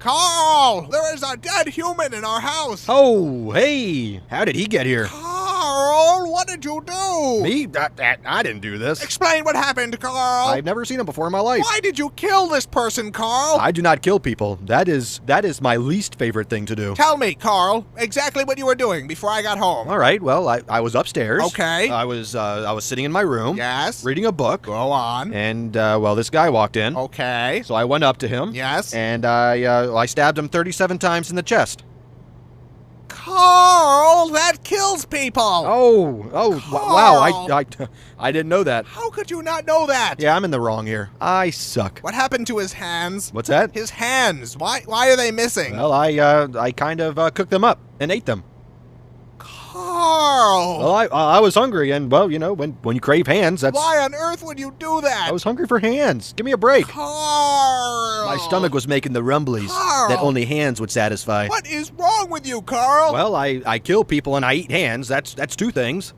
Carl! There is a dead human in our house! Oh, hey! How did he get here? Carl, what did you do? Me? I didn't do this. Explain what happened, Carl. I've never seen him before in my life. Why did you kill this person, Carl? I do not kill people. That is my least favorite thing to do. Tell me, Carl, exactly what you were doing before I got home. All right, well, I was upstairs. Okay. I was sitting in my room. Yes. Reading a book. Go on. And, well, this guy walked in. Okay. So I went up to him. Yes. And I stabbed him 37 times in the chest. Carl, that kills people! Wow, I didn't know that. How could you not know that? Yeah, I'm in the wrong here. I suck. What happened to his hands? What's that? His hands. Why are they missing? Well, I kind of cooked them up and ate them. Carl! Well, I was hungry, and, well, you know, when you crave hands, that's... Why on earth would you do that? I was hungry for hands. Give me a break. Carl! My stomach was making the rumblies Carl! that only hands would satisfy. What is wrong with you, Carl? Well, I kill people and I eat hands. That's two things.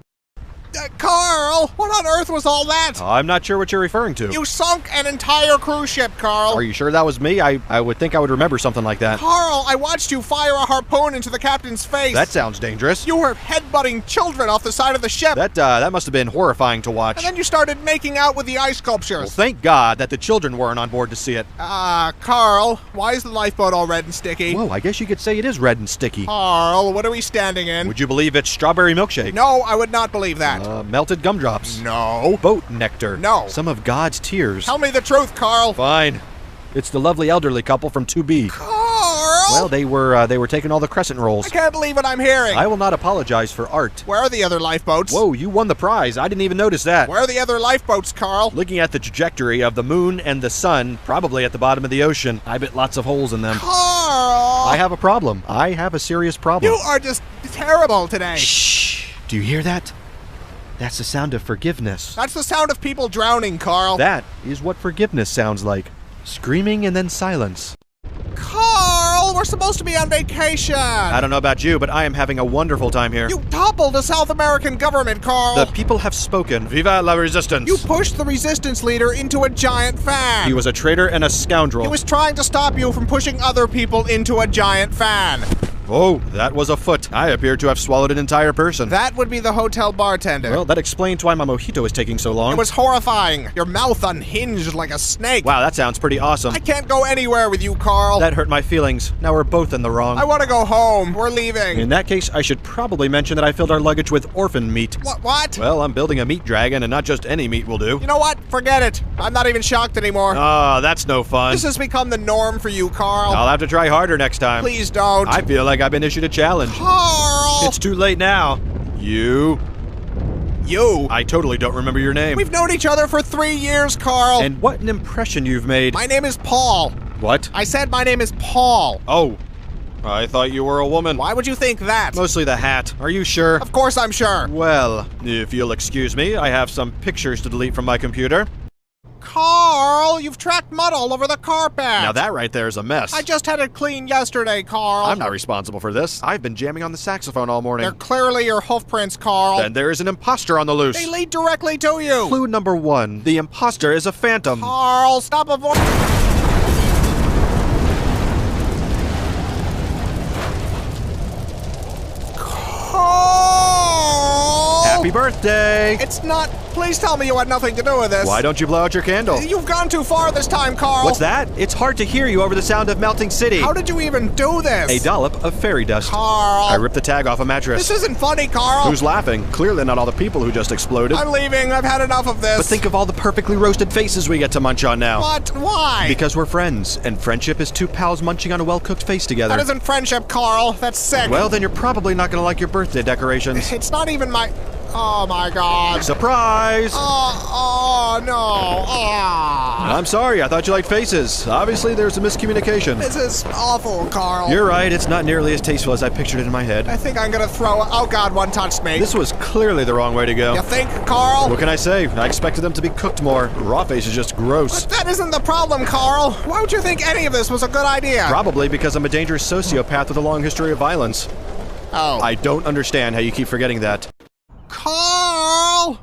Carl, what on earth was all that? I'm not sure what you're referring to. You sunk an entire cruise ship, Carl. Are you sure that was me? I would think I would remember something like that. Carl, I watched you fire a harpoon into the captain's face. That sounds dangerous. You were headbutting children off the side of the ship. That must have been horrifying to watch. And then you started making out with the ice Well, sculptures. thank God that the children weren't on board to see it. Carl, why is the lifeboat all red and sticky? Whoa, I guess you could say it is red and sticky. Carl, what are we standing in? Would you believe it's strawberry milkshake? No, I would not believe that. Melted gumdrops. No. Boat nectar. No. Some of God's tears. Tell me the truth, Carl. Fine. It's the lovely elderly couple from 2B. Carl! Well, they were taking all the crescent rolls. I can't believe what I'm hearing. I will not apologize for art. Where are the other lifeboats? Whoa, you won the prize. I didn't even notice that. Where are the other lifeboats, Carl? Looking at the trajectory of the moon and the sun, probably at the bottom of the ocean, I bet lots of holes in them. Carl! I have a problem. I have a serious problem. You are just terrible today. Shh. Do you hear that? That's the sound of forgiveness. That's the sound of people drowning, Carl. That is what forgiveness sounds like. Screaming and then silence. Carl, we're supposed to be on vacation. I don't know about you, but I am having a wonderful time here. You toppled the South American government, Carl. The people have spoken. Viva la resistance. You pushed the resistance leader into a giant fan. He was a traitor and a scoundrel. He was trying to stop you from pushing other people into a giant fan. Oh, that was a foot. I appear to have swallowed an entire person. That would be the hotel bartender. Well, that explains why my mojito is taking so long. It was horrifying. Your mouth unhinged like a snake. Wow, that sounds pretty awesome. I can't go anywhere with you, Carl. That hurt my feelings. Now we're both in the wrong. I want to go home. We're leaving. In that case, I should probably mention that I filled our luggage with orphan meat. What? Well, I'm building a meat dragon, and not just any meat will do. You know what? Forget it. I'm not even shocked anymore. Ah, that's no fun. This has become the norm for you, Carl. I'll have to try harder next time. Please don't. I feel like I've been issued a challenge. Carl! It's too late now. You? I totally don't remember your name. We've known each other for 3 years, Carl. And what an impression you've made. My name is Paul. What? I said my name is Paul. Oh, I thought you were a woman. Why would you think that? Mostly the hat. Are you sure? Of course I'm sure. Well, if you'll excuse me, I have some pictures to delete from my computer. Carl, you've tracked mud all over the carpet. Now that right there is a mess. I just had it cleaned yesterday, Carl. I'm not responsible for this. I've been jamming on the saxophone all morning. They're clearly your hoof prints, Carl. Then there is an imposter on the loose. They lead directly to you. Clue number 1. The imposter is a phantom. Carl, stop avoiding. Carl! Happy birthday! It's not. Please tell me you had nothing to do with this. Why don't you blow out your candle? You've gone too far this time, Carl. What's that? It's hard to hear you over the sound of melting city. How did you even do this? A dollop of fairy dust. Carl. I ripped the tag off a mattress. This isn't funny, Carl. Who's laughing? Clearly not all the people who just exploded. I'm leaving. I've had enough of this. But think of all the perfectly roasted faces we get to munch on now. What? Why? Because we're friends, and friendship is two pals munching on a well-cooked face together. That isn't friendship, Carl. That's sick. Well, then you're probably not gonna like your birthday decorations. It's not even my... Oh my god. Surprise! Oh no. I'm sorry, I thought you liked faces. Obviously, there's a miscommunication. This is awful, Carl. You're right, it's not nearly as tasteful as I pictured it in my head. I think I'm gonna throw... Oh god, one touched me. This was clearly the wrong way to go. You think, Carl? What can I say? I expected them to be cooked more. Raw face is just gross. But that isn't the problem, Carl. Why would you think any of this was a good idea? Probably because I'm a dangerous sociopath with a long history of violence. Oh. I don't understand how you keep forgetting that. Carl!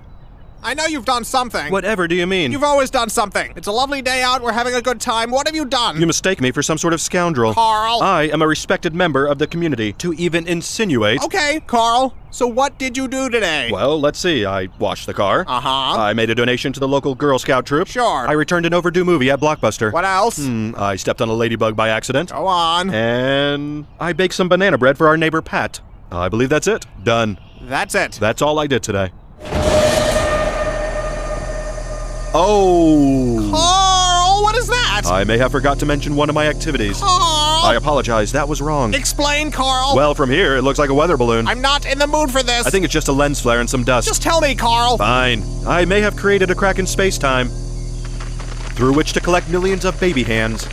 I know you've done something. Whatever do you mean? You've always done something. It's a lovely day out. We're having a good time. What have you done? You mistake me for some sort of scoundrel. Carl. I am a respected member of the community. To even insinuate... Okay, Carl. So what did you do today? Well, let's see. I washed the car. Uh-huh. I made a donation to the local Girl Scout troop. Sure. I returned an overdue movie at Blockbuster. What else? I stepped on a ladybug by accident. Go on. And I baked some banana bread for our neighbor Pat. I believe that's it. Done. That's it. That's all I did today. Oh! Carl, what is that? I may have forgot to mention one of my activities. Carl! I apologize, that was wrong. Explain, Carl. Well, from here, it looks like a weather balloon. I'm not in the mood for this. I think it's just a lens flare and some dust. Just tell me, Carl. Fine. I may have created a crack in space-time through which to collect millions of baby hands.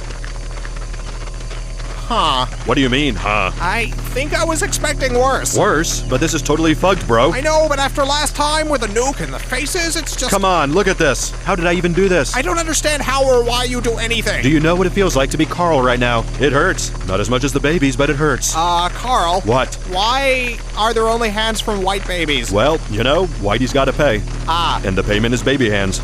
Huh. What do you mean, huh? I think I was expecting worse. Worse? But this is totally fucked, bro. I know, but after last time with the nuke and the faces, it's just... Come on, look at this. How did I even do this? I don't understand how or why you do anything. Do you know what it feels like to be Carl right now? It hurts. Not as much as the babies, but it hurts. Carl. What? Why are there only hands from white babies? Well, you know, Whitey's gotta pay. Ah. And the payment is baby hands.